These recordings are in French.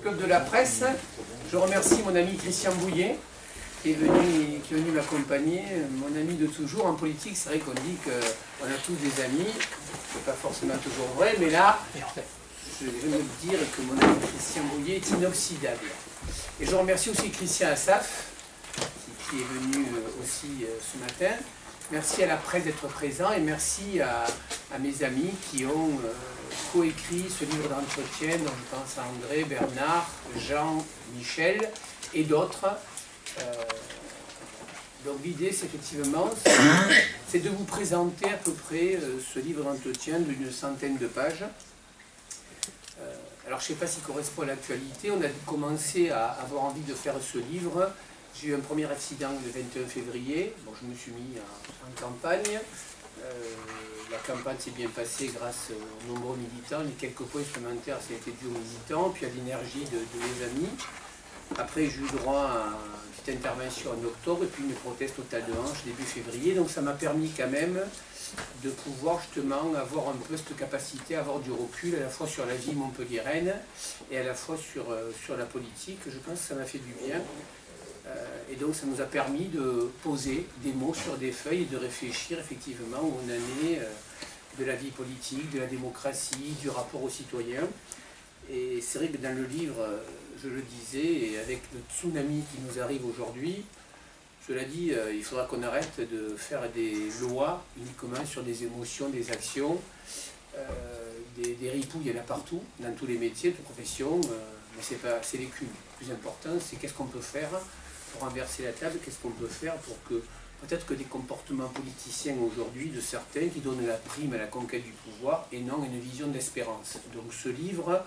Club de la presse. Je remercie mon ami Christian Bouillet qui est venu m'accompagner. Mon ami de toujours. En politique, c'est vrai qu'on dit qu'on a tous des amis. C'est pas forcément toujours vrai, mais là, je vais me dire que mon ami Christian Bouillet est inoxydable. Et je remercie aussi Christian Assaf, qui est venu aussi ce matin. Merci à la presse d'être présent et merci à mes amis qui ont coécrit ce livre d'entretien, dont je pense à André, Bernard, Jean, Michel et d'autres. Donc l'idée, c'est effectivement, c'est de vous présenter à peu près ce livre d'entretien d'une centaine de pages. Alors je ne sais pas s'il correspond à l'actualité, on a commencé à avoir envie de faire ce livre. J'ai eu un premier accident le 21 février, bon, je me suis mis en campagne. La campagne s'est bien passée grâce aux nombreux militants. Les quelques points supplémentaires, ça a été dû aux militants, puis à l'énergie de mes amis. Après, j'ai eu droit à une petite intervention en octobre, et puis une prothèse totale de hanche début février. Donc ça m'a permis quand même de pouvoir justement avoir un peu cette capacité à avoir du recul à la fois sur la vie montpelliéraine et à la fois sur la politique. Je pense que ça m'a fait du bien. Et donc ça nous a permis de poser des mots sur des feuilles et de réfléchir effectivement où on en est de la vie politique, de la démocratie, du rapport aux citoyens. Et c'est vrai que dans le livre, je le disais, et avec le tsunami qui nous arrive aujourd'hui, cela dit, il faudra qu'on arrête de faire des lois uniquement sur des émotions, des actions. Des ripouilles, il y en a partout, dans tous les métiers, toutes professions, mais c'est les culs. Le plus important, c'est qu'est-ce qu'on peut faire pour renverser la table, qu'est-ce qu'on peut faire pour que, peut-être que des comportements politiciens aujourd'hui de certains qui donnent la prime à la conquête du pouvoir et non une vision d'espérance. Donc ce livre,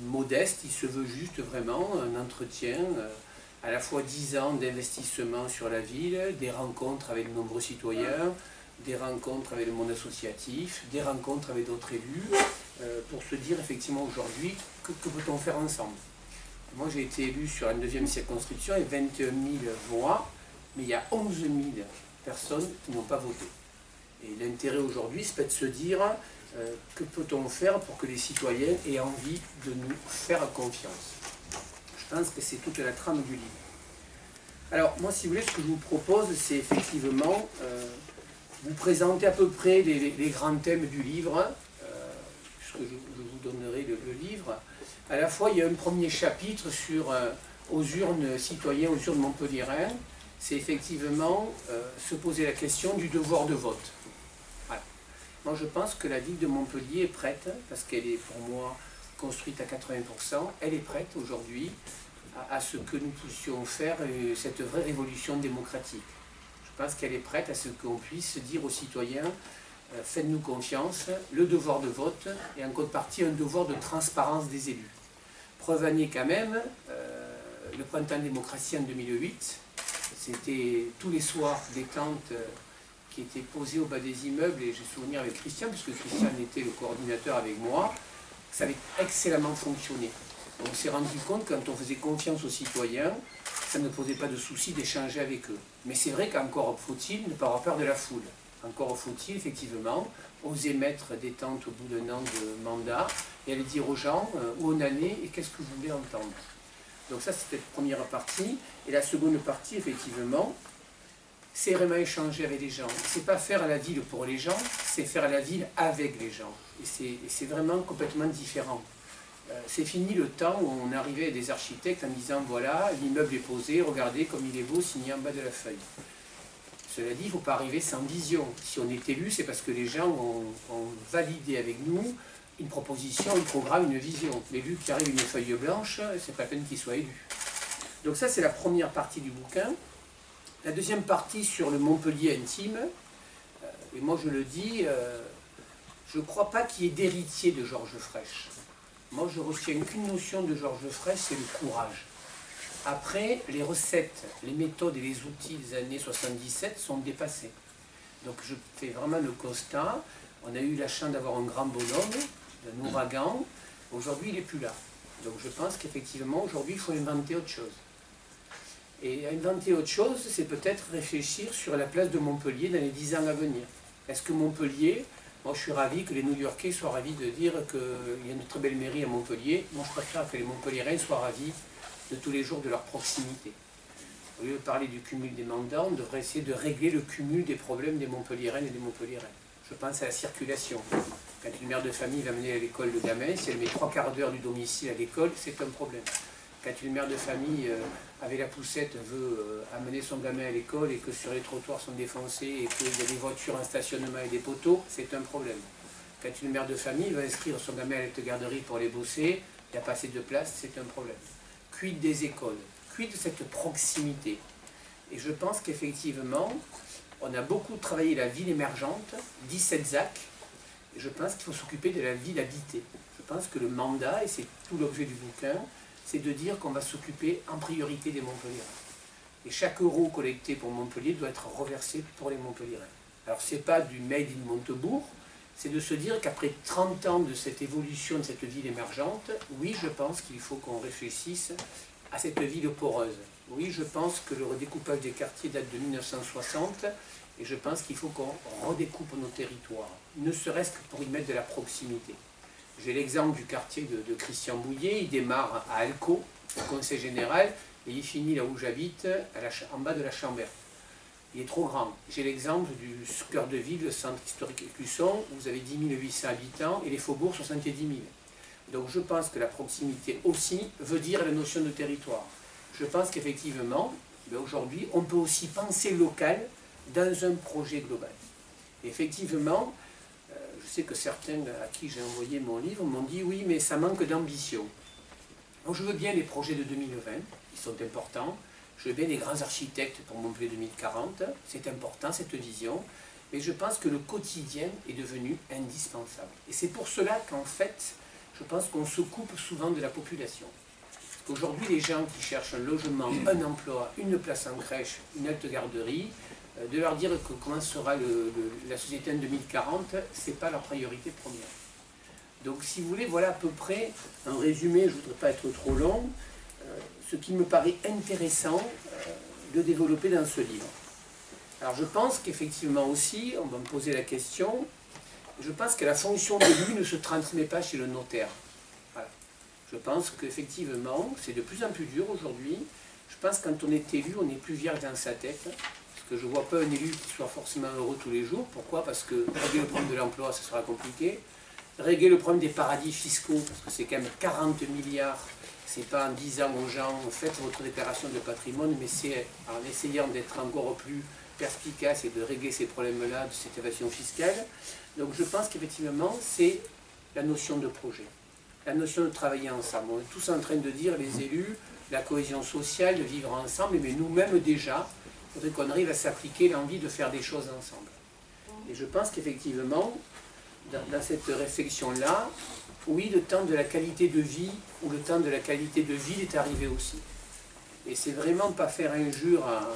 modeste, il se veut juste vraiment un entretien, à la fois 10 ans d'investissement sur la ville, des rencontres avec de nombreux citoyens, des rencontres avec le monde associatif, des rencontres avec d'autres élus, pour se dire effectivement aujourd'hui que peut-on faire ensemble. Moi j'ai été élu sur une deuxième circonscription et 21 000 voix, mais il y a 11 000 personnes qui n'ont pas voté. Et l'intérêt aujourd'hui, c'est de se dire que peut-on faire pour que les citoyens aient envie de nous faire confiance. Je pense que c'est toute la trame du livre. Alors moi, si vous voulez, ce que je vous propose, c'est effectivement vous présenter à peu près les grands thèmes du livre, puisque je vous donnerai le livre. À la fois, il y a un premier chapitre sur aux urnes citoyens, aux urnes montpelliéraines. C'est effectivement se poser la question du devoir de vote. Voilà. Moi, je pense que la ville de Montpellier est prête, parce qu'elle est pour moi construite à 80%, elle est prête aujourd'hui à ce que nous puissions faire cette vraie révolution démocratique. Je pense qu'elle est prête à ce qu'on puisse dire aux citoyens faites-nous confiance, le devoir de vote et en contrepartie un devoir de transparence des élus. Preuve année quand même, le printemps de démocratie en 2008, c'était tous les soirs des tentes qui étaient posées au bas des immeubles, et j'ai souvenir avec Christian, puisque Christian était le coordinateur avec moi, ça avait excellemment fonctionné. On s'est rendu compte quand on faisait confiance aux citoyens, ça ne posait pas de souci d'échanger avec eux. Mais c'est vrai qu'encore faut-il ne pas avoir peur de la foule. Encore faut-il effectivement oser mettre des tentes au bout d'un an de mandat et aller dire aux gens où on en est et qu'est-ce que vous voulez entendre. Donc ça, c'était la première partie. Et la seconde partie, effectivement, c'est vraiment échanger avec les gens. C'est pas faire la ville pour les gens, c'est faire la ville avec les gens. Et c'est vraiment complètement différent. C'est fini le temps où on arrivait à des architectes en disant voilà, l'immeuble est posé, regardez comme il est beau, signé en bas de la feuille. Cela dit, il ne faut pas arriver sans vision. Si on est élu, c'est parce que les gens ont validé avec nous une proposition, un programme, une vision. L'élu qui arrive une feuille blanche, c'est pas la peine qu'il soit élu. Donc ça, c'est la première partie du bouquin. La deuxième partie sur le Montpellier intime, et moi je le dis, je ne crois pas qu'il y ait d'héritier de Georges Frêche. Moi, je ne retiens qu'une notion de Georges Frêche, c'est le courage. Après, les recettes, les méthodes et les outils des années 77 sont dépassés. Donc je fais vraiment le constat. On a eu la chance d'avoir un grand bonhomme, un ouragan. Aujourd'hui, il n'est plus là. Donc je pense qu'effectivement, aujourd'hui, il faut inventer autre chose. Et inventer autre chose, c'est peut-être réfléchir sur la place de Montpellier dans les 10 ans à venir. Est-ce que Montpellier Moi, je suis ravi que les New-Yorkais soient ravis de dire qu'il y a une très belle mairie à Montpellier. Moi, je préfère que les Montpelliérains soient ravis de tous les jours de leur proximité. Au lieu de parler du cumul des mandats, on devrait essayer de régler le cumul des problèmes des Montpelliéraines et des Montpelliérains. Je pense à la circulation. Quand une mère de famille va mener à l'école le gamin, si elle met 3/4 d'heure du domicile à l'école, c'est un problème. Quand une mère de famille, avec la poussette, veut amener son gamin à l'école et que sur les trottoirs sont défoncés et qu'il y a des voitures en stationnement et des poteaux, c'est un problème. Quand une mère de famille va inscrire son gamin à la garderie pour aller bosser, il n'y a pas assez de place, c'est un problème. Quid des écoles? Quid de cette proximité? Et je pense qu'effectivement, on a beaucoup travaillé la ville émergente, 17 ZAC, et je pense qu'il faut s'occuper de la ville habitée. Je pense que le mandat, et c'est tout l'objet du bouquin, c'est de dire qu'on va s'occuper en priorité des Montpelliérains. Et chaque euro collecté pour Montpellier doit être reversé pour les Montpelliérains. Alors ce n'est pas du made in Montebourg, c'est de se dire qu'après 30 ans de cette évolution de cette ville émergente, oui, je pense qu'il faut qu'on réfléchisse à cette ville poreuse. Oui, je pense que le redécoupage des quartiers date de 1960, et je pense qu'il faut qu'on redécoupe nos territoires, ne serait-ce que pour y mettre de la proximité. J'ai l'exemple du quartier de Christian Bouillet, il démarre à Alcaud, au Conseil Général, et il finit là où j'habite, en bas de la Chambert. Il est trop grand. J'ai l'exemple du cœur de ville, le centre historique Écusson, où vous avez 10 800 habitants, et les faubourgs 70 000. Donc je pense que la proximité aussi veut dire la notion de territoire. Je pense qu'effectivement, aujourd'hui, on peut aussi penser local dans un projet global. Et effectivement, je sais que certains à qui j'ai envoyé mon livre m'ont dit « oui, mais ça manque d'ambition ». Donc je veux bien les projets de 2020, ils sont importants. Je veux bien les grands architectes pour Montpellier 2040, c'est important cette vision. Mais je pense que le quotidien est devenu indispensable. Et c'est pour cela qu'en fait, je pense qu'on se coupe souvent de la population. Aujourd'hui, les gens qui cherchent un logement, un emploi, une place en crèche, une halte garderie, de leur dire que comment sera la société en 2040, ce n'est pas leur priorité première. Donc si vous voulez, voilà à peu près un résumé, je ne voudrais pas être trop long, ce qui me paraît intéressant de développer dans ce livre. Alors je pense qu'effectivement aussi, on va me poser la question, je pense que la fonction d'élu ne se transmet pas chez le notaire. Voilà. Je pense qu'effectivement, c'est de plus en plus dur aujourd'hui. Je pense que quand on est élu, on n'est plus vierge dans sa tête. Parce que je ne vois pas un élu qui soit forcément heureux tous les jours. Pourquoi? Parce que régler le problème de l'emploi, ça sera compliqué. Régler le problème des paradis fiscaux, parce que c'est quand même 40 milliards. C'est pas en disant aux gens, faites votre déclaration de patrimoine, mais c'est en essayant d'être encore plus perspicace et de régler ces problèmes-là, de cette évasion fiscale. Donc je pense qu'effectivement, c'est la notion de projet, la notion de travailler ensemble. On est tous en train de dire, les élus, la cohésion sociale, de vivre ensemble, mais nous-mêmes déjà, il faudrait qu'on arrive à s'appliquer l'envie de faire des choses ensemble. Et je pense qu'effectivement, dans cette réflexion-là, oui, le temps de la qualité de vie, ou le temps de la qualité de vie est arrivé aussi. Et c'est vraiment pas faire injure à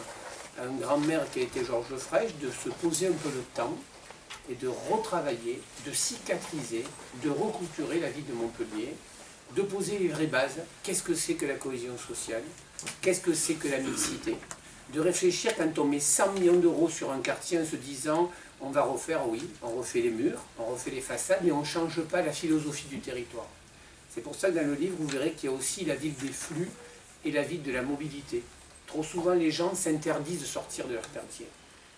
un grand-mère qui a été Georges Frêche, de se poser un peu le temps et de retravailler, de cicatriser, de recouturer la vie de Montpellier, de poser les vraies bases. Qu'est-ce que c'est que la cohésion sociale? Qu'est-ce que c'est que la mixité? De réfléchir quand on met 100 millions d'euros sur un quartier en se disant on va refaire, oui, on refait les murs, on refait les façades, mais on ne change pas la philosophie du territoire. C'est pour ça que dans le livre, vous verrez qu'il y a aussi la ville des flux et la ville de la mobilité. Trop souvent, les gens s'interdisent de sortir de leur quartier.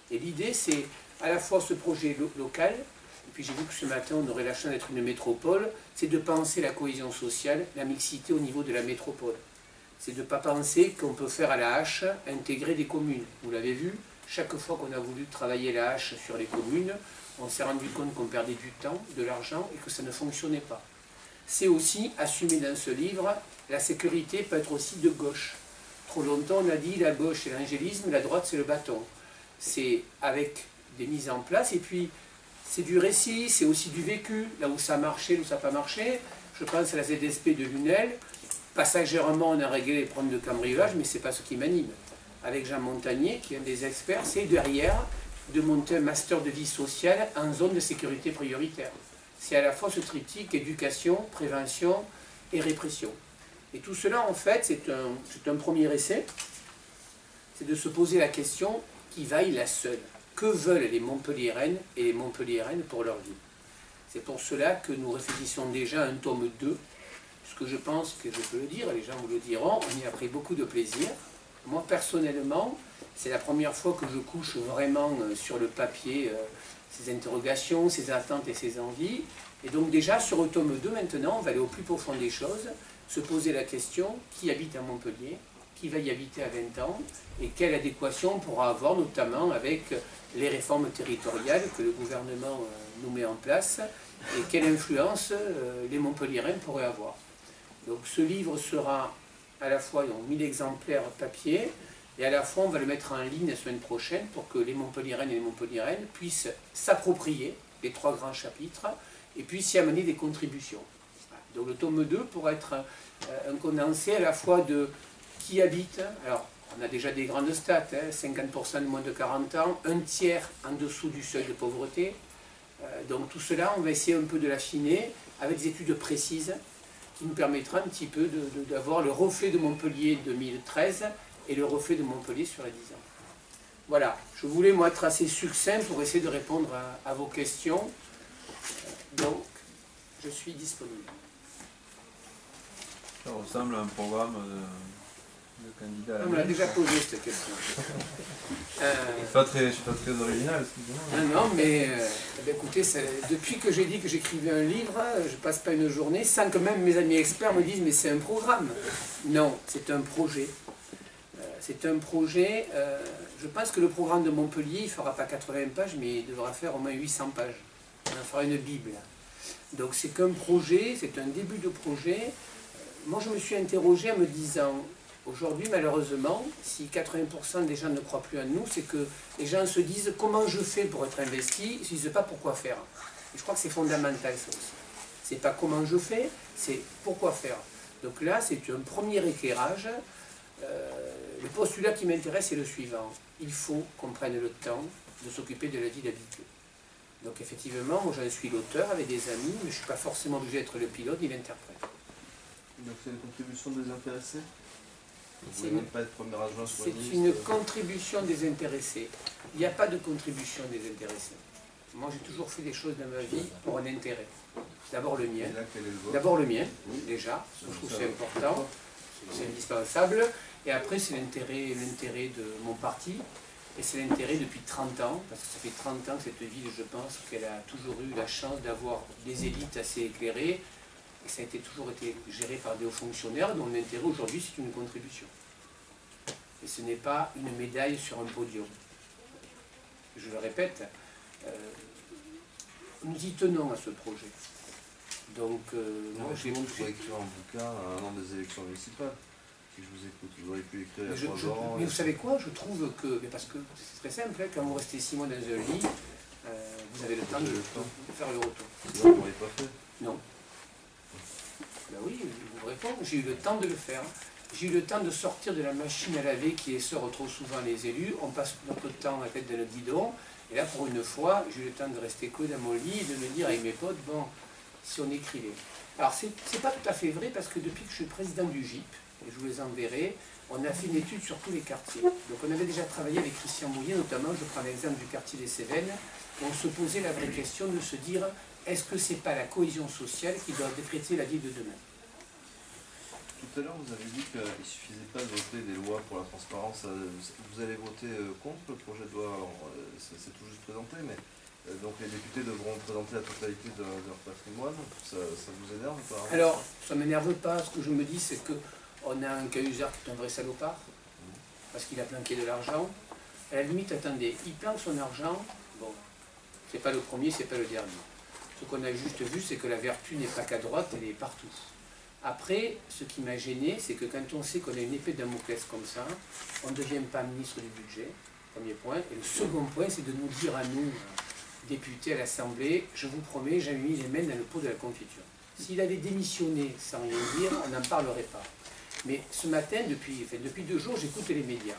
Et l'idée, c'est à la fois ce projet local, et puis j'ai vu que ce matin, on aurait la chance d'être une métropole, c'est de penser la cohésion sociale, la mixité au niveau de la métropole. C'est de ne pas penser qu'on peut faire à la hache intégrer des communes. Vous l'avez vu, chaque fois qu'on a voulu travailler la hache sur les communes, on s'est rendu compte qu'on perdait du temps, de l'argent et que ça ne fonctionnait pas. C'est aussi, assumé dans ce livre, la sécurité peut être aussi de gauche. Trop longtemps, on a dit la gauche c'est l'angélisme, la droite c'est le bâton. C'est avec des mises en place, et puis c'est du récit, c'est aussi du vécu, là où ça a marché, là où ça n'a pas marché. Je pense à la ZSP de Lunel. Passagèrement, on a réglé les problèmes de cambriolage, mais ce n'est pas ce qui m'anime. Avec Jean Montagnier, qui est un des experts, c'est derrière de monter un master de vie sociale en zone de sécurité prioritaire. C'est à la fois ce triptyque éducation, prévention et répression. Et tout cela, en fait, c'est un premier essai. C'est de se poser la question qui vaille la seule. Que veulent les Montpelliéraines et les Montpelliéraines pour leur vie? C'est pour cela que nous réfléchissons déjà à un tome 2, puisque je pense que je peux le dire, les gens vous le diront, on y a pris beaucoup de plaisir. Moi personnellement, c'est la première fois que je couche vraiment sur le papier ces interrogations, ces attentes et ces envies. Et donc déjà sur le tome 2 maintenant, on va aller au plus profond des choses, se poser la question, qui habite à Montpellier, qui va y habiter à 20 ans, et quelle adéquation on pourra avoir notamment avec les réformes territoriales que le gouvernement nous met en place, et quelle influence les Montpelliérains pourraient avoir. Donc ce livre sera à la fois 1000 exemplaires papier, et à la fois on va le mettre en ligne la semaine prochaine pour que les Montpelliéraines et les Montpelliéraines puissent s'approprier les 3 grands chapitres et puissent y amener des contributions. Donc le tome 2 pourra être un condensé à la fois de qui habite. Alors on a déjà des grandes stats, 50% de moins de 40 ans, un tiers en dessous du seuil de pauvreté. Donc tout cela, on va essayer un peu de l'affiner avec des études précises qui nous permettra un petit peu d'avoir le reflet de Montpellier 2013 et le reflet de Montpellier sur les 10 ans. Voilà, je voulais moi être assez succinct pour essayer de répondre à vos questions. Donc, je suis disponible. Ça ressemble à un programme de candidat. On me l'a déjà posé cette question. Je ne suis pas très original, excusez-moi. Non, mais écoutez, depuis que j'ai dit que j'écrivais un livre, je ne passe pas une journée sans que même mes amis experts me disent mais c'est un programme. Non, c'est un projet. C'est un projet, je pense que le programme de Montpellier, il ne fera pas 80 pages, mais il devra faire au moins 800 pages. On en fera une Bible. Donc c'est qu'un projet, c'est un début de projet. Moi je me suis interrogé en me disant, aujourd'hui malheureusement, si 80% des gens ne croient plus en nous, c'est que les gens se disent comment je fais pour être investi, ils ne se disent pas pourquoi faire. Et je crois que c'est fondamental ça aussi. C'est pas comment je fais, c'est pourquoi faire. Donc là c'est un premier éclairage. Le postulat qui m'intéresse est le suivant. Il faut qu'on prenne le temps de s'occuper de la vie d'habitude. Donc effectivement, moi j'en suis l'auteur avec des amis, mais je ne suis pas forcément obligé d'être le pilote ni l'interprète. Donc c'est une contribution désintéressée? Vous ne C'est voulez même pas être premier adjoint sur la liste? une contribution désintéressée. Il n'y a pas de contribution désintéressée. Moi j'ai toujours fait des choses dans ma vie pour un intérêt. D'abord le mien. Et là, quel est le vôtre? D'abord le mien, déjà, je trouve que c'est important, c'est indispensable. Et après, c'est l'intérêt de mon parti, et c'est l'intérêt depuis 30 ans, parce que ça fait 30 ans que cette ville, je pense, qu'elle a toujours eu la chance d'avoir des élites assez éclairées, et ça a toujours été géré par des hauts fonctionnaires, dont l'intérêt aujourd'hui, c'est une contribution. Et ce n'est pas une médaille sur un podium. Je le répète, nous y tenons à ce projet. Donc, moi, j'ai pour écrire un bouquin à un an des élections municipales. Si je vous écoute, vous auriez pu écrire il y a 3 ans. Mais vous savez quoi, je trouve que, parce que c'est très simple, hein, quand vous restez 6 mois dans un lit, vous avez le temps de faire le retour. Sinon, vous ne l'auriez pas fait? Non. Ben oui, je vous réponds, j'ai eu le temps de le faire. J'ai eu le temps de sortir de la machine à laver qui essore trop souvent les élus. On passe notre temps à la tête dans le guidon. Et là, pour une fois, j'ai eu le temps de rester que dans mon lit et de me dire avec mes potes, bon, si on écrivait. Alors, c'est pas tout à fait vrai parce que depuis que je suis président du GIP, et je vous les enverrai, on a fait une étude sur tous les quartiers. Donc on avait déjà travaillé avec Christian Mouillet, notamment, je prends l'exemple du quartier des Cévennes, où on se posait la vraie question de se dire, est-ce que c'est pas la cohésion sociale qui doit décréter la vie de demain? Tout à l'heure, vous avez dit qu'il ne suffisait pas de voter des lois pour la transparence. Vous allez voter contre le projet de loi, c'est tout juste présenté, mais donc les députés devront présenter la totalité de leur patrimoine. Ça vous énerve ou pas? Alors, ça ne m'énerve pas. Ce que je me dis, c'est qu'on a un Cahuzac qui est un vrai salopard, parce qu'il a planqué de l'argent. À la limite, attendez, il planque son argent, bon, c'est pas le premier, c'est pas le dernier. Ce qu'on a juste vu, c'est que la vertu n'est pas qu'à droite, elle est partout. Après, ce qui m'a gêné, c'est que quand on sait qu'on a une épée de Damoclès comme ça, on ne devient pas ministre du budget, premier point. Et le second point, c'est de nous dire à nous, députés à l'Assemblée, je vous promets, j'ai mis les mains dans le pot de la confiture. S'il avait démissionné sans rien dire, on n'en parlerait pas. Mais ce matin, depuis 2 jours, j'écoute les médias.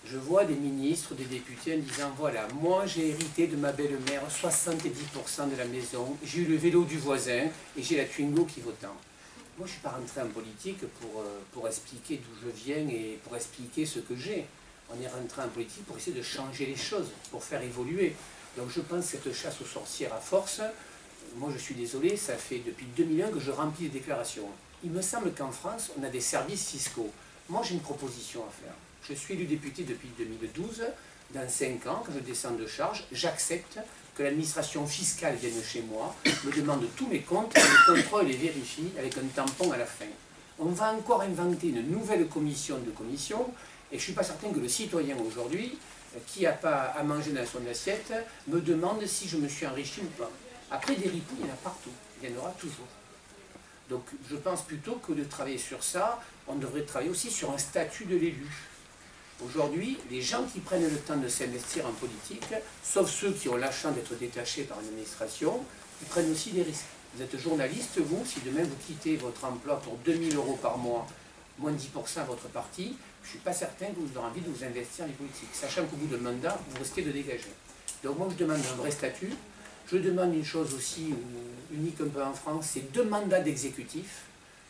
Je vois des ministres, des députés en disant, voilà, moi j'ai hérité de ma belle-mère 70% de la maison, j'ai eu le vélo du voisin et j'ai la Twingo qui vaut tant. Moi je ne suis pas rentré en politique pour expliquer d'où je viens et pour expliquer ce que j'ai. On est rentré en politique pour essayer de changer les choses, pour faire évoluer. Donc je pense que cette chasse aux sorcières à force, moi je suis désolé, ça fait depuis 2001 que je remplis les déclarations. Il me semble qu'en France, on a des services fiscaux. Moi j'ai une proposition à faire. Je suis élu député depuis 2012. Dans 5 ans, quand je descends de charge, j'accepte que l'administration fiscale vienne chez moi, me demande tous mes comptes, les contrôle et les vérifie avec un tampon à la fin. On va encore inventer une nouvelle commission de commissions, et je ne suis pas certain que le citoyen aujourd'hui, qui n'a pas à manger dans son assiette, me demande si je me suis enrichi ou pas. Après, des ripoux, il y en a partout, il y en aura toujours. Donc je pense plutôt que de travailler sur ça, on devrait travailler aussi sur un statut de l'élu. Aujourd'hui, les gens qui prennent le temps de s'investir en politique, sauf ceux qui ont la chance d'être détachés par une administration, ils prennent aussi des risques. Vous êtes journaliste, vous, si demain vous quittez votre emploi pour 2 000 € par mois, moins 10% à votre parti, je ne suis pas certain que vous aurez envie de vous investir en politique, sachant qu'au bout d'un mandat, vous risquez de dégager. Donc moi, je demande un vrai statut. Je demande une chose aussi unique un peu en France, c'est 2 mandats d'exécutif.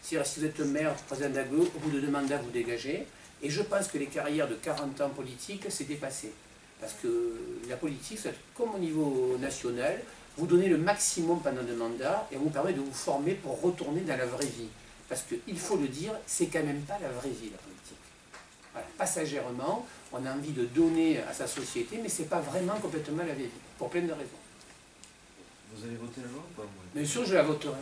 C'est-à-dire, si vous êtes maire, président d'AGO, au bout de 2 mandats, vous dégagez. Et je pense que les carrières de 40 ans politiques, c'est dépassé. Parce que la politique, c'est comme au niveau national, vous donnez le maximum pendant 2 mandats et on vous permet de vous former pour retourner dans la vraie vie. Parce qu'il faut le dire, c'est quand même pas la vraie vie, la politique. Voilà. Passagèrement, on a envie de donner à sa société, mais c'est pas vraiment complètement la vraie vie, pour plein de raisons. Vous allez voter la loi ou pas? Bien sûr, je la voterai.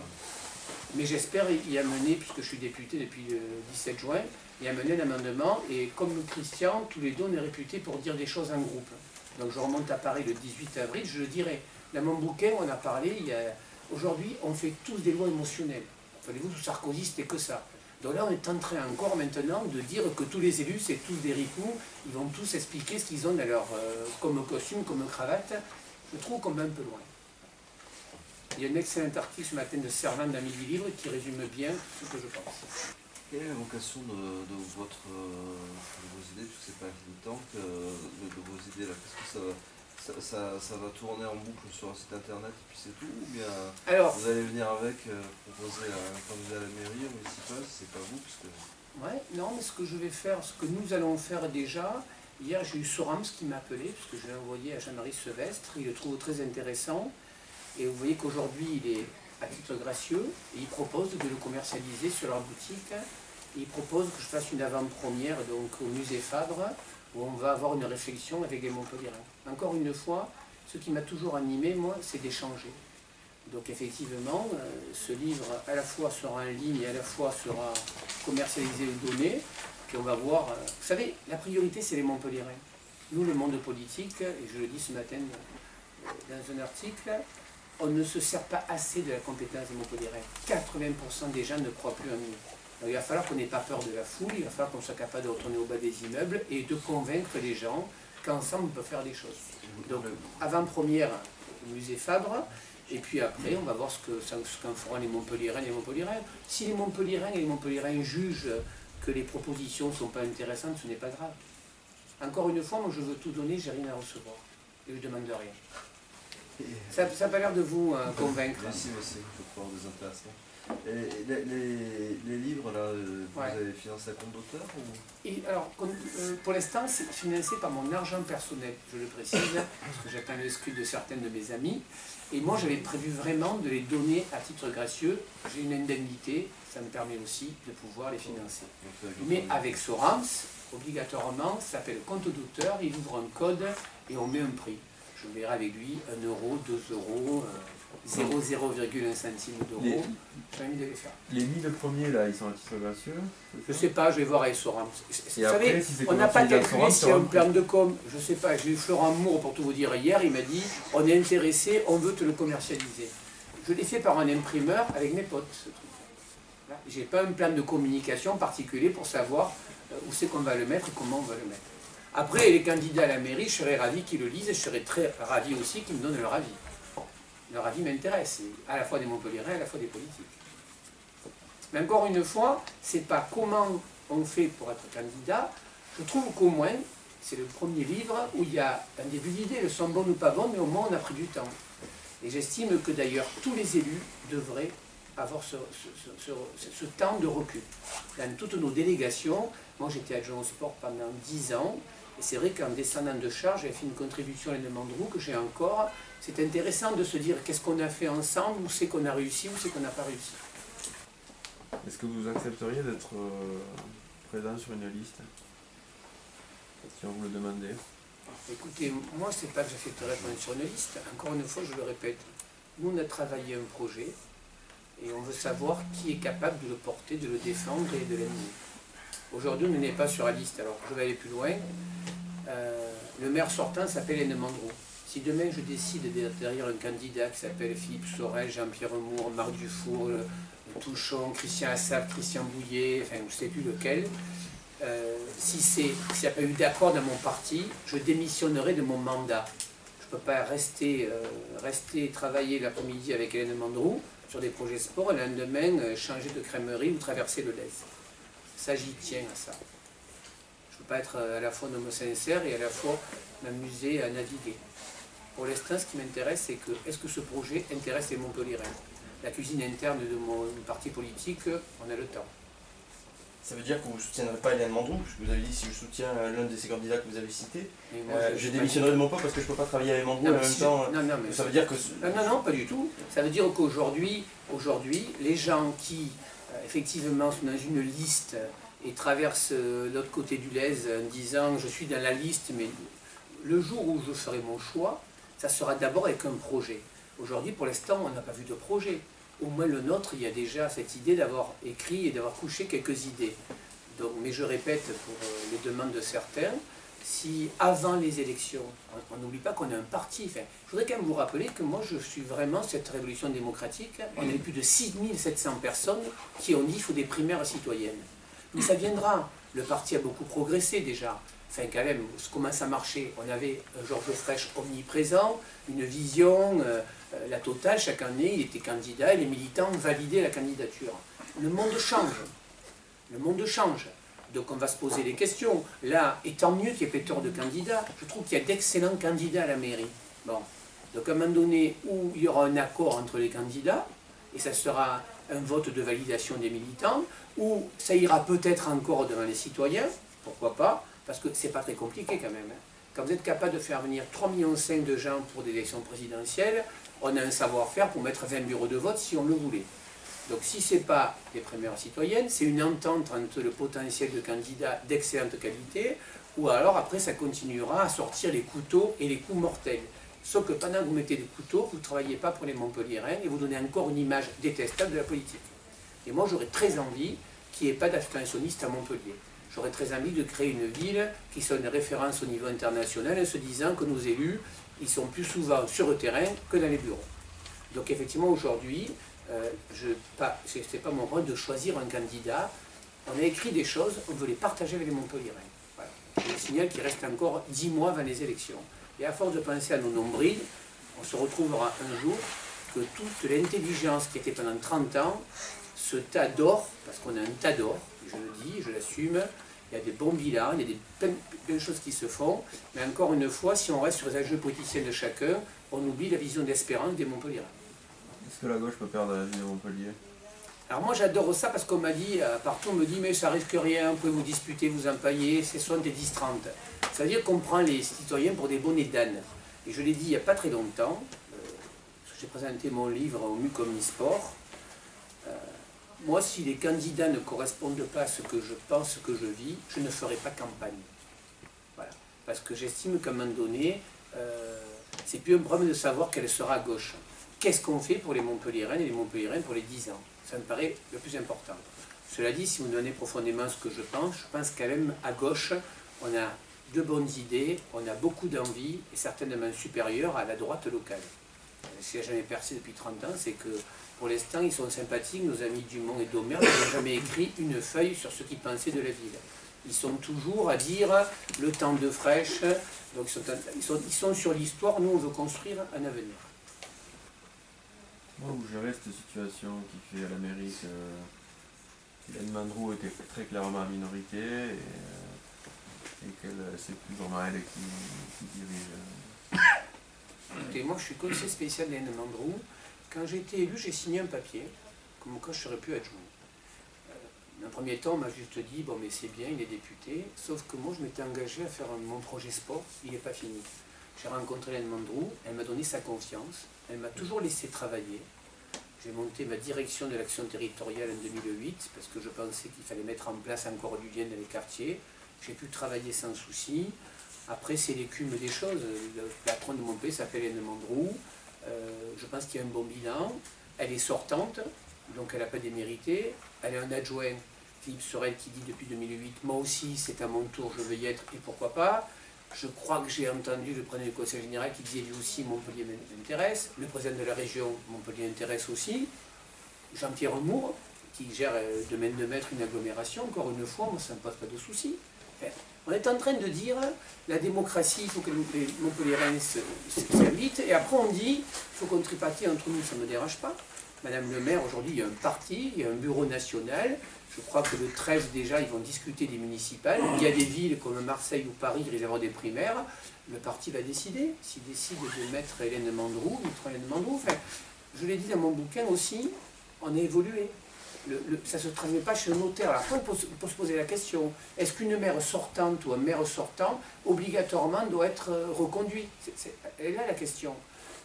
Mais j'espère y amener, puisque je suis député depuis le 17 juin, y amener un amendement. Et comme Christian, tous les deux, on est réputés pour dire des choses en groupe. Donc je remonte à Paris le 18 avril, je le dirai. Dans mon bouquin, on a parlé, aujourd'hui, on fait tous des lois émotionnelles. Rappelez-vous, sous Sarkozy, c'était que ça. Donc là, on est en train encore maintenant de dire que tous les élus, c'est tous des ripoux, ils vont tous expliquer ce qu'ils ont dans leur, comme costume, comme cravate. Je trouve qu'on va un peu loin. Il y a un excellent article ce matin de Servan dans Midi Libre qui résume bien ce que je pense. Quelle est la vocation de vos idées, puisque c'est pas évident de vos idées là? Est-ce que ça va tourner en boucle sur un site internet et puis c'est tout? Ou bien alors, vous allez venir avec, proposer un candidat à la mairie municipale, si c'est pas vous, puisque... Ouais, non, mais ce que je vais faire, ce que nous allons faire déjà, hier j'ai eu Sorams qui m'a appelé, parce que je l'ai envoyé à Jean-Marie Sevestre, il le trouve très intéressant. Et vous voyez qu'aujourd'hui, il est à titre gracieux, et il propose de le commercialiser sur leur boutique. Et il propose que je fasse une avant-première donc au musée Fabre, où on va avoir une réflexion avec les Montpelliérains. Encore une fois, ce qui m'a toujours animé, moi, c'est d'échanger. Donc effectivement, ce livre à la fois sera en ligne et à la fois sera commercialisé ou donné. Puis on va voir... vous savez, la priorité, c'est les Montpelliérains. Nous, le monde politique, et je le dis ce matin dans un article, on ne se sert pas assez de la compétence des Montpelliérains. 80% des gens ne croient plus en nous. Donc, il va falloir qu'on n'ait pas peur de la foule, il va falloir qu'on soit capable de retourner au bas des immeubles et de convaincre les gens qu'ensemble on peut faire des choses. Donc, avant-première au musée Fabre, et puis après on va voir ce qu'en feront les Montpelliérains et les Montpelliérains. Si les Montpelliérains et les Montpelliérains jugent que les propositions ne sont pas intéressantes, ce n'est pas grave. Encore une fois, moi je veux tout donner, j'ai rien à recevoir. Et je ne demande rien. Ça n'a pas l'air de vous convaincre. Si, je crois des intéressants. Et les livres, là, vous avez financé à compte d'auteur ou... Alors, pour l'instant, c'est financé par mon argent personnel, je le précise, parce que j'attends l'excuse de certaines de mes amis. Et moi, j'avais prévu vraiment de les donner à titre gracieux. J'ai une indemnité, ça me permet aussi de pouvoir les financer. Mais avec Sorams, obligatoirement, ça s'appelle compte d'auteur, il ouvre un code et on met un prix. Je verrai avec lui 1 €, 2 €, 0,1 centime d'euro. J'ai envie de les faire. Les 1000 premiers, là, ils sont à titre gracieux? Je sais pas, je vais voir avec Sorams. Vous après, savez, si on n'a pas calculé s'il y a un plan de com. Je sais pas, j'ai eu Florent Moore pour tout vous dire hier, il m'a dit on est intéressé, on veut te le commercialiser. Je l'ai fait par un imprimeur avec mes potes, ce truc. J'ai pas un plan de communication particulier pour savoir où c'est qu'on va le mettre et comment on va le mettre. Après, les candidats à la mairie, je serais ravi qu'ils le lisent et je serais très ravi aussi qu'ils me donnent leur avis. Leur avis m'intéresse, à la fois des Montpelliérains, à la fois des politiques. Mais encore une fois, c'est pas comment on fait pour être candidat. Je trouve qu'au moins, c'est le premier livre où il y a un début d'idée, elles sont bonnes ou pas bonnes, mais au moins on a pris du temps. Et j'estime que d'ailleurs tous les élus devraient avoir ce temps de recul. Dans toutes nos délégations, moi j'étais adjoint au sport pendant 10 ans, Et c'est vrai qu'en descendant de charge, j'avais fait une contribution à l'Aine Mandroux que j'ai encore. C'est intéressant de se dire qu'est-ce qu'on a fait ensemble, où c'est qu'on a réussi, où c'est qu'on n'a pas réussi. Est-ce que vous accepteriez d'être présent sur une liste, si on vous le demandait? Écoutez, moi, c'est pas que j'accepterais de sur une liste. Encore une fois, je le répète, nous, on a travaillé un projet et on veut savoir qui est capable de le porter, de le défendre et de l'animer. Aujourd'hui, on n'est pas sur la liste, alors je vais aller plus loin. Le maire sortant s'appelle Aine Mandroux. Si demain je décide derrière un candidat qui s'appelle Philippe Sorel, Jean-Pierre Moore, Marc Dufour, Touchon, Christian Assaf, Christian Bouillet, enfin je ne sais plus lequel, s'il n'y a pas eu d'accord dans mon parti, je démissionnerai de mon mandat. Je ne peux pas rester travailler l'après-midi avec Aine Mandroux sur des projets sport et le lendemain changer de crèmerie ou traverser le Lez. Ça, j'y tiens à ça. Je ne peux pas être à la fois un homme sincère et à la fois m'amuser à naviguer. Pour l'instant, ce qui m'intéresse, c'est que est-ce que ce projet intéresse les Montpelliérains? La cuisine interne de mon parti politique, on a le temps. Ça veut dire que vous ne soutiendrez pas Aine Mandroux, parce que vous avez dit si je soutiens l'un de ces candidats que vous avez cité, je démissionnerai de mon poste parce que je ne peux pas travailler avec Mandroux en même temps. Mais ça veut dire que... Non, pas du tout. Ça veut dire qu'aujourd'hui, les gens qui, effectivement, sont dans une liste et traversent l'autre côté du Lez en disant « je suis dans la liste, mais le jour où je ferai mon choix, ça sera d'abord avec un projet ». Aujourd'hui, pour l'instant, on n'a pas vu de projet. Au moins le nôtre, il y a déjà cette idée d'avoir écrit et d'avoir couché quelques idées. Donc, mais je répète pour les demandes de certains, si avant les élections, on n'oublie pas qu'on a un parti, enfin, je voudrais quand même vous rappeler que moi je suis vraiment cette révolution démocratique, on a eu plus de 6700 personnes qui ont dit qu'il faut des primaires citoyennes. Mais ça viendra, le parti a beaucoup progressé déjà. Enfin, quand même, comment ça marchait? On avait Georges Frêche omniprésent, une vision, la totale, chaque année, il était candidat et les militants validaient la candidature. Le monde change. Le monde change. Donc on va se poser des questions. Là, et tant mieux qu'il y ait pléthore de candidats, je trouve qu'il y a d'excellents candidats à la mairie. Bon. Donc à un moment donné où il y aura un accord entre les candidats, et ça sera un vote de validation des militants, ou ça ira peut-être encore devant les citoyens, pourquoi pas, parce que c'est pas très compliqué quand même. Quand vous êtes capable de faire venir 3,5 millions de gens pour des élections présidentielles, on a un savoir-faire pour mettre 20 bureaux de vote si on le voulait. Donc si ce n'est pas des primaires citoyennes, c'est une entente entre le potentiel de candidats d'excellente qualité, ou alors après ça continuera à sortir les couteaux et les coups mortels. Sauf que pendant que vous mettez des couteaux, vous ne travaillez pas pour les Montpelliérains et vous donnez encore une image détestable de la politique. Et moi j'aurais très envie qu'il n'y ait pas d'abstentionniste à Montpellier. J'aurais très envie de créer une ville qui soit une référence au niveau international en se disant que nos élus, ils sont plus souvent sur le terrain que dans les bureaux. Donc effectivement aujourd'hui, ce n'est pas mon rôle de choisir un candidat. On a écrit des choses, on veut les partager avec les Montpelliérains. Voilà. Je vous signale qu'il reste encore 10 mois avant les élections. Et à force de penser à nos nombrils, on se retrouvera un jour que toute l'intelligence qui était pendant 30 ans, ce tas d'or, parce qu'on a un tas d'or, je le dis, je l'assume, il y a des bons bilans, il y a plein de choses qui se font, mais encore une fois, si on reste sur les enjeux politiciens de chacun, on oublie la vision d'espérance des Montpelliérains. Est-ce que la gauche peut perdre la ville de Montpellier? Alors moi j'adore ça parce qu'on m'a dit, partout on me dit mais ça risque rien, vous pouvez vous disputer, vous empailler, c'est soit des 10-30. Ça veut dire qu'on prend les citoyens pour des bonnets d'âne. Et je l'ai dit il n'y a pas très longtemps, j'ai présenté mon livre au MUC Omnisport. Moi, si les candidats ne correspondent pas à ce que je pense, ce que je vis, je ne ferai pas campagne. Voilà. Parce que j'estime qu'à un moment donné, c'est plus un problème de savoir quelle sera à gauche. Qu'est-ce qu'on fait pour les Montpelliéraines et les Montpelliérains pour les 10 ans? Ça me paraît le plus important. Cela dit, si vous me donnez profondément ce que je pense quand même à gauche, on a de bonnes idées, on a beaucoup d'envie, et certainement supérieures à la droite locale. Ce qui n'a jamais percé depuis 30 ans, c'est que pour l'instant, ils sont sympathiques, nos amis Dumont et Domer n'ont jamais écrit une feuille sur ce qu'ils pensaient de la ville. Ils sont toujours à dire le temps de fraîche, donc ils sont sur l'histoire, nous on veut construire un avenir. Moi, vous gérez cette situation qui fait à la mairie que Aine Mandroux était très clairement en minorité et qu'elle c'est plus vraiment elle qui dirige. Écoutez, moi je suis conseiller spécial d'Aine Mandroux. Quand j'ai été élu, j'ai signé un papier, comme quoi je ne serais plus adjoint. Dans un premier temps, on m'a juste dit, bon mais c'est bien, il est député, sauf que moi je m'étais engagé à faire mon projet sport, il n'est pas fini. J'ai rencontré Hélène Mandroux, elle m'a donné sa confiance, elle m'a toujours laissé travailler. J'ai monté ma direction de l'action territoriale en 2008, parce que je pensais qu'il fallait mettre en place encore du lien dans les quartiers. J'ai pu travailler sans souci. Après, c'est l'écume des choses. Le patron de mon pays s'appelle Hélène Mandroux. Je pense qu'il y a un bon bilan. Elle est sortante, donc elle n'a pas démérité. Elle a un adjoint, Philippe Sorel, qui dit depuis 2008, moi aussi, c'est à mon tour, je veux y être, et pourquoi pas. Je crois que j'ai entendu le président du Conseil général qui disait lui aussi Montpellier m'intéresse. Le président de la région, Montpellier intéresse aussi. Jean-Pierre Moore, qui gère de main de maître une agglomération, encore une fois, moi ça ne me pose pas de soucis. Enfin, on est en train de dire la démocratie, il faut que les Montpelliérains s'invitent, et après on dit il faut qu'on tripatille entre nous, ça ne me dérange pas. Madame le maire, aujourd'hui, il y a un parti, il y a un bureau national. Je crois que le 13 déjà, ils vont discuter des municipales. Il y a des villes comme Marseille ou Paris qui risquent d'avoir des primaires. Le parti va décider. S'il décide de mettre Hélène Mandroux, Enfin, je l'ai dit dans mon bouquin aussi, on a évolué. Ça ne se traduit pas chez le notaire. Après, on peut se poser la question, est-ce qu'une maire sortante ou un maire sortant, obligatoirement, doit être reconduit? Elle est là la question.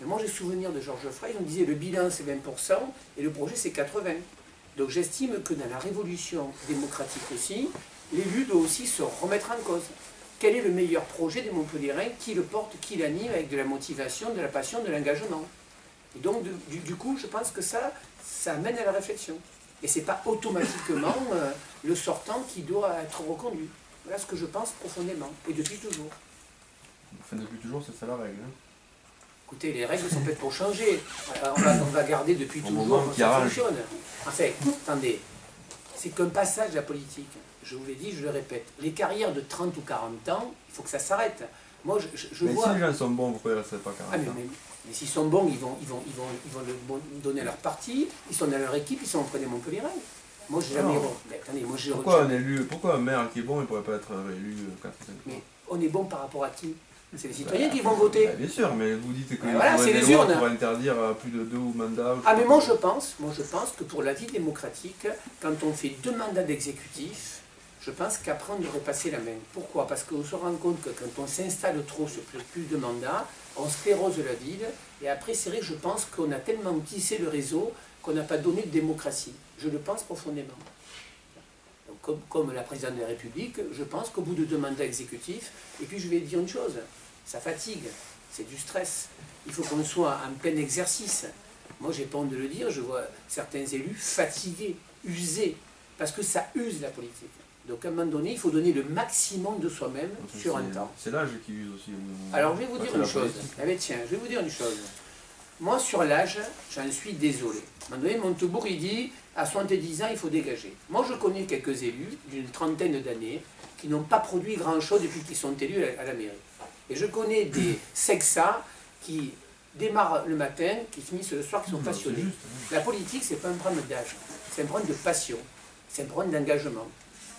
Mais moi, j'ai souvenir de Georges Frey, on disait le bilan c'est 20% et le projet c'est 80%. Donc j'estime que dans la révolution démocratique aussi, l'élu doit aussi se remettre en cause. Quel est le meilleur projet des Montpelliérains? Qui le porte, qui l'anime avec de la motivation, de la passion, de l'engagement? Et donc, du coup, je pense que ça amène à la réflexion. Et ce n'est pas automatiquement le sortant qui doit être reconduit. Voilà ce que je pense profondément, et depuis toujours. Enfin, depuis toujours, c'est ça la règle. Hein. Écoutez, les règles sont faites pour changer. On va garder depuis toujours quand ça fonctionne. Enfin, attendez, c'est qu'un passage de la politique. Je vous l'ai dit, je le répète. Les carrières de 30 ou 40 ans, il faut que ça s'arrête. Moi, je vois... Mais si les gens sont bons, pourquoi ils ne restent pas 40 ans? Mais s'ils sont bons, ils vont le donner à leur parti, ils sont dans leur équipe, ils sont auprès des Montpelliérains. Moi, j'ai jamais... Pourquoi un maire qui est bon, il ne pourrait pas être élu 4 ou 5 ans? Mais on est bon par rapport à qui? C'est les citoyens qui vont voter. Bien sûr, mais vous dites que voilà, c'est les urnes. Pour interdire plus de 2 mandats. Ah mais moi je pense que pour la vie démocratique, quand on fait 2 mandats d'exécutif, je pense qu'après on devrait passer la main. Pourquoi? Parce qu'on se rend compte que quand on s'installe trop sur plus de mandats, on sclérose la ville, et après c'est vrai que je pense qu'on a tellement tissé le réseau qu'on n'a pas donné de démocratie. Je le pense profondément. Donc, comme la présidente de la République, je pense qu'au bout de 2 mandats exécutifs, et puis je vais dire une chose, ça fatigue, c'est du stress. Il faut qu'on soit en plein exercice. Moi, j'ai pas honte de le dire, je vois certains élus fatigués, usés, parce que ça use la politique. Donc, à un moment donné, il faut donner le maximum de soi-même sur un temps. C'est l'âge qui use aussi. Alors, je vais vous dire une chose. Eh bien, tiens, je vais vous dire une chose. Moi, sur l'âge, j'en suis désolé. À un moment donné, Montebourg, il dit, à 70 ans, il faut dégager. Moi, je connais quelques élus d'une trentaine d'années qui n'ont pas produit grand-chose depuis qu'ils sont élus à la mairie. Et je connais des sexas qui démarrent le matin, qui finissent le soir, qui sont passionnés. La politique, ce n'est pas un problème d'âge, c'est un problème de passion, c'est un problème d'engagement.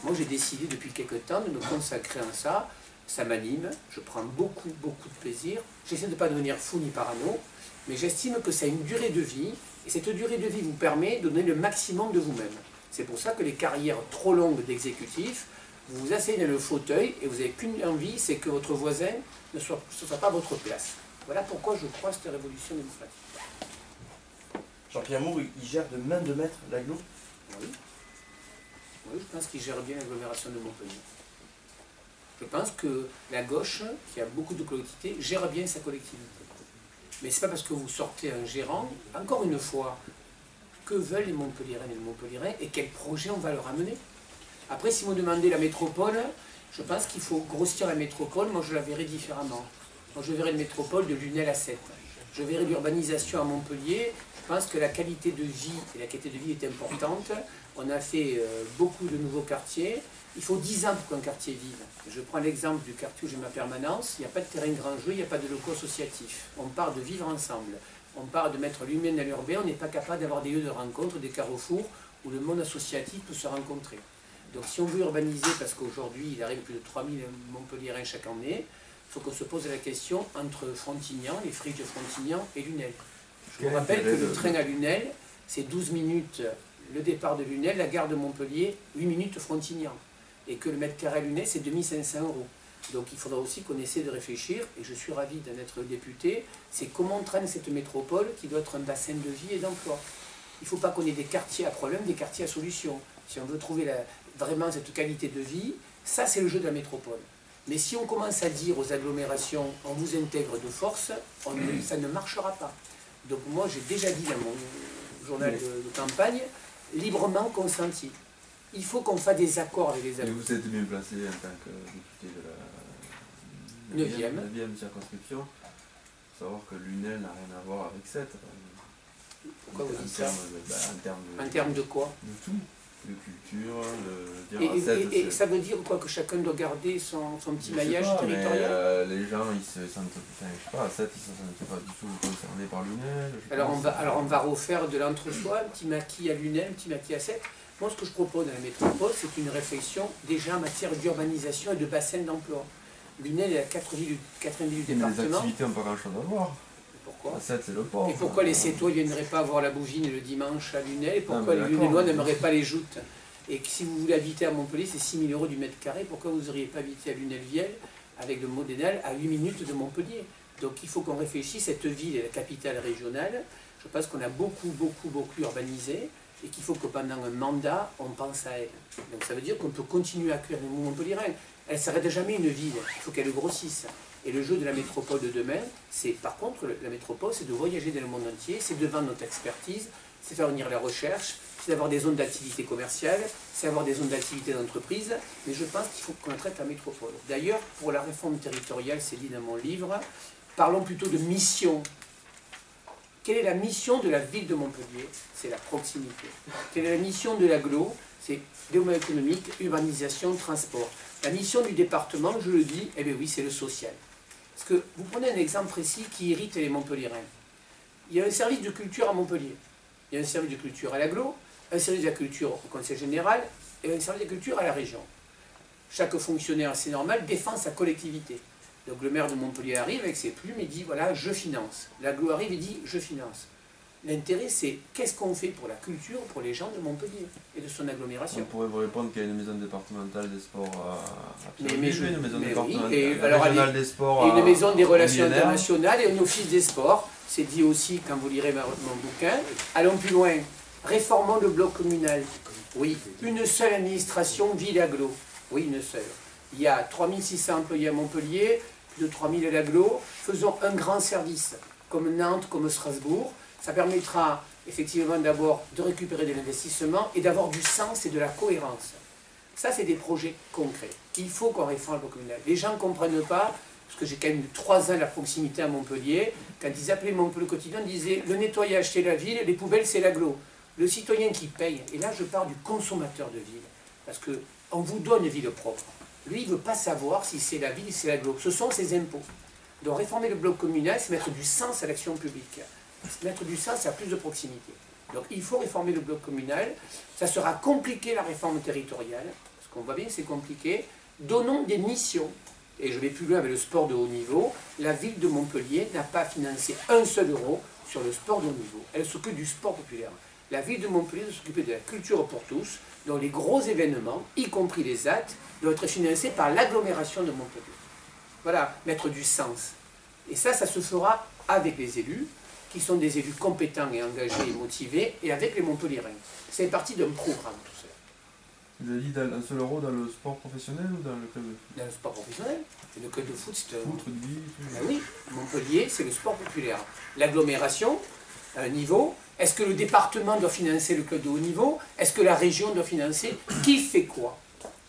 Moi, j'ai décidé depuis quelques temps de me consacrer à ça. Ça m'anime, je prends beaucoup de plaisir. J'essaie de ne pas devenir fou ni parano, mais j'estime que ça a une durée de vie, et cette durée de vie vous permet de donner le maximum de vous-même. C'est pour ça que les carrières trop longues d'exécutifs, vous vous asseyez dans le fauteuil et vous n'avez qu'une envie, c'est que votre voisin ne soit pas votre place. Voilà pourquoi je crois à cette révolution démocratique. Jean-Pierre Moore, il gère de main de maître l'agglo? Oui. Oui, je pense qu'il gère bien l'agglomération de Montpellier. Je pense que la gauche, qui a beaucoup de collectivités, gère bien sa collectivité. Mais ce n'est pas parce que vous sortez un gérant, encore une fois, que veulent les Montpelliérains et les Montpelliérains et quel projet on va leur amener. Après, si vous demandez la métropole, je pense qu'il faut grossir la métropole. Moi, je la verrai différemment. Moi, je verrai une métropole de Lunel à 7. Je verrai l'urbanisation à Montpellier. Je pense que la qualité de vie et la qualité de vie est importante. On a fait beaucoup de nouveaux quartiers. Il faut 10 ans pour qu'un quartier vive. Je prends l'exemple du quartier où j'ai ma permanence. Il n'y a pas de terrain de grand jeu, il n'y a pas de locaux associatifs. On part de vivre ensemble. On part de mettre l'humain dans l'urbain. On n'est pas capable d'avoir des lieux de rencontre, des carrefours où le monde associatif peut se rencontrer. Donc si on veut urbaniser, parce qu'aujourd'hui il arrive plus de 3000 Montpelliérains chaque année, il faut qu'on se pose la question entre Frontignan, les friches de Frontignan et Lunel. Je vous rappelle que le train à Lunel, c'est 12 minutes le départ de Lunel, la gare de Montpellier, 8 minutes Frontignan. Et que le mètre carré à Lunel, c'est 2500 €. Donc il faudra aussi qu'on essaie de réfléchir, et je suis ravi d'en être député, c'est comment on traîne cette métropole qui doit être un bassin de vie et d'emploi. Il ne faut pas qu'on ait des quartiers à problème, des quartiers à solution. Si on veut trouver vraiment cette qualité de vie, ça c'est le jeu de la métropole. Mais si on commence à dire aux agglomérations, on vous intègre de force, ça ne marchera pas. Donc moi j'ai déjà dit dans mon journal de campagne, librement consenti. Il faut qu'on fasse des accords avec les agglomérations. Et vous êtes bien placé en tant que député de la 9e circonscription, pour savoir que Lunel n'a rien à voir avec 7. Pourquoi vous dites ça? En termes de quoi? De tout. De culture, et ça veut dire quoi? Que chacun doit garder son petit maillage territorial? Les gens, ils se sentent, je sais pas, à 7, ils ne se sentent pas du tout concernés par Lunel. Alors on va refaire de l'entre-soi, un petit maquis à Lunel, un petit maquis à 7. Moi, ce que je propose dans la métropole, c'est une réflexion déjà en matière d'urbanisation et de bassin d'emploi. Lunel est à 4 villes du département. Les activités n'ont pas grand-chose à voir. Pourquoi? À 7, c'est le port. Et pourquoi les Sétois ne viendraient pas voir la bouvine le dimanche à Lunel? Et pourquoi les Lunélois n'aimeraient pas les joutes? Et que si vous voulez habiter à Montpellier, c'est 6 000 € du mètre carré. Pourquoi vous n'auriez pas habité à Lunel-Vielle, avec le Modénal, à 8 minutes de Montpellier? Donc il faut qu'on réfléchisse. Cette ville est la capitale régionale. Je pense qu'on a beaucoup urbanisé et qu'il faut que pendant un mandat, on pense à elle. Donc ça veut dire qu'on peut continuer à accueillir les Montpelliérains. Elle ne s'arrête jamais une ville. Il faut qu'elle grossisse. Et le jeu de la métropole de demain, c'est par contre, la métropole, c'est de voyager dans le monde entier, c'est de vendre notre expertise, c'est faire venir la recherche, c'est d'avoir des zones d'activité commerciale, c'est avoir des zones d'activité d'entreprise, mais je pense qu'il faut qu'on traite la métropole. D'ailleurs, pour la réforme territoriale, c'est dit dans mon livre, parlons plutôt de mission. Quelle est la mission de la ville de Montpellier? C'est la proximité. Quelle est la mission de l'agglo? C'est développement économique, urbanisation, transport. La mission du département, je le dis, eh bien oui, c'est le social. Parce que vous prenez un exemple précis qui irrite les Montpelliérains. Il y a un service de culture à Montpellier. Il y a un service de culture à l'agglo, un service de la culture au conseil général et un service de culture à la région. Chaque fonctionnaire, c'est normal, défend sa collectivité. Donc le maire de Montpellier arrive avec ses plumes et dit voilà, je finance. L'agglo arrive et dit je finance. L'intérêt, c'est qu'est-ce qu'on fait pour la culture, pour les gens de Montpellier et de son agglomération. On pourrait vous répondre qu'il y a une maison départementale des sports à une maison régionale des sports et une maison des relations internationales et un office des sports. C'est dit aussi, quand vous lirez mon bouquin. Allons plus loin. Réformons le bloc communal. Oui, une seule administration, ville agglo. Oui, une seule. Il y a 3600 employés à Montpellier, plus de 3000 à l'agglo. Faisons un grand service, comme Nantes, comme Strasbourg. Ça permettra effectivement d'abord de récupérer de l'investissement et d'avoir du sens et de la cohérence. Ça, c'est des projets concrets. Il faut qu'on réforme le bloc communal. Les gens ne comprennent pas, parce que j'ai quand même eu 3 ans à la proximité à Montpellier, quand ils appelaient Montpellier quotidien, ils disaient le nettoyage c'est la ville, les poubelles c'est l'agglo. Le citoyen qui paye, et là je parle du consommateur de ville, parce qu'on vous donne une ville propre. Lui, il ne veut pas savoir si c'est la ville ou si c'est l'agglo. Ce sont ses impôts. Donc réformer le bloc communal, c'est mettre du sens à l'action publique. Mettre du sens à plus de proximité. Donc il faut réformer le bloc communal. Ça sera compliqué la réforme territoriale, parce qu'on voit bien que c'est compliqué. Donnons des missions. Et je vais plus loin avec le sport de haut niveau. La ville de Montpellier n'a pas financé un seul euro sur le sport de haut niveau. Elle s'occupe du sport populaire. La ville de Montpellier doit s'occuper de la culture pour tous, dont les gros événements, y compris les actes, doivent être financés par l'agglomération de Montpellier. Voilà, mettre du sens. Et ça se fera avec les élus, qui sont des élus compétents et engagés et motivés, et avec les Montpelliérains. C'est parti d'un programme, tout cela. Vous avez dit un seul euro dans le sport professionnel ou dans le club de foot? Dans le sport professionnel. Et le club de foot, c'est un... Foot, rugby, ben oui, Montpellier, c'est le sport populaire. L'agglomération, à un niveau. Est-ce que le département doit financer le club de haut niveau? Est-ce que la région doit financer? Qui fait quoi?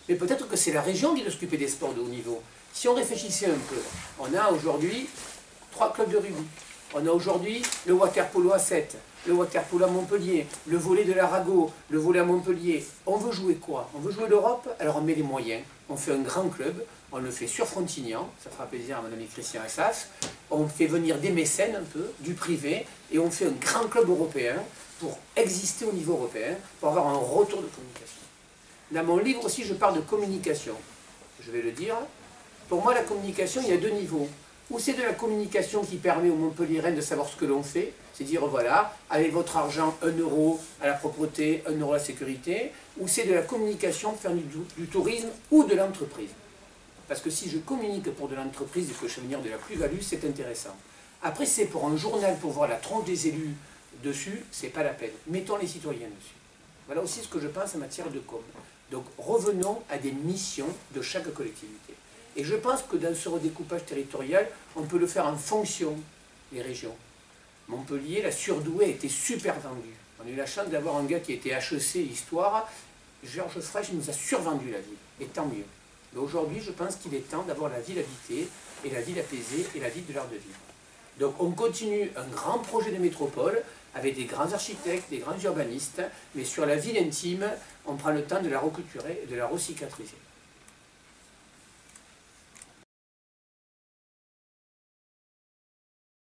Mais peut-être que c'est la région qui doit s'occuper des sports de haut niveau. Si on réfléchissait un peu, on a aujourd'hui 3 clubs de rugby. On a aujourd'hui le water-polo à 7, le water-polo à Montpellier, le volley de l'Arago, le volley à Montpellier. On veut jouer quoi? On veut jouer l'Europe? Alors on met les moyens. On fait un grand club, on le fait sur Frontignan, ça fera plaisir à mon ami Christian Assaf. On fait venir des mécènes un peu, du privé, et on fait un grand club européen pour exister au niveau européen, pour avoir un retour de communication. Dans mon livre aussi, je parle de communication. Je vais le dire. Pour moi, la communication, il y a 2 niveaux. ou c'est de la communication qui permet aux Montpelliérains de savoir ce que l'on fait, c'est dire voilà, avec votre argent, 1 euro à la propreté, 1 euro à la sécurité, ou c'est de la communication pour faire du tourisme ou de l'entreprise. Parce que si je communique pour de l'entreprise et que je fais venir de la plus-value, c'est intéressant. Après, c'est pour un journal, pour voir la tronche des élus dessus, c'est pas la peine. Mettons les citoyens dessus. Voilà aussi ce que je pense en matière de com. Donc revenons à des missions de chaque collectivité. Et je pense que dans ce redécoupage territorial, on peut le faire en fonction des régions. Montpellier, la surdouée a été super vendue. On a eu la chance d'avoir un gars qui était HEC Histoire. Georges Frêche nous a survendu la ville. Et tant mieux. Mais aujourd'hui, je pense qu'il est temps d'avoir la ville habitée, et la ville apaisée, et la ville de l'art de vivre. Donc on continue un grand projet de métropole, avec des grands architectes, des grands urbanistes, mais sur la ville intime, on prend le temps de la reculturer et de la recycatriser.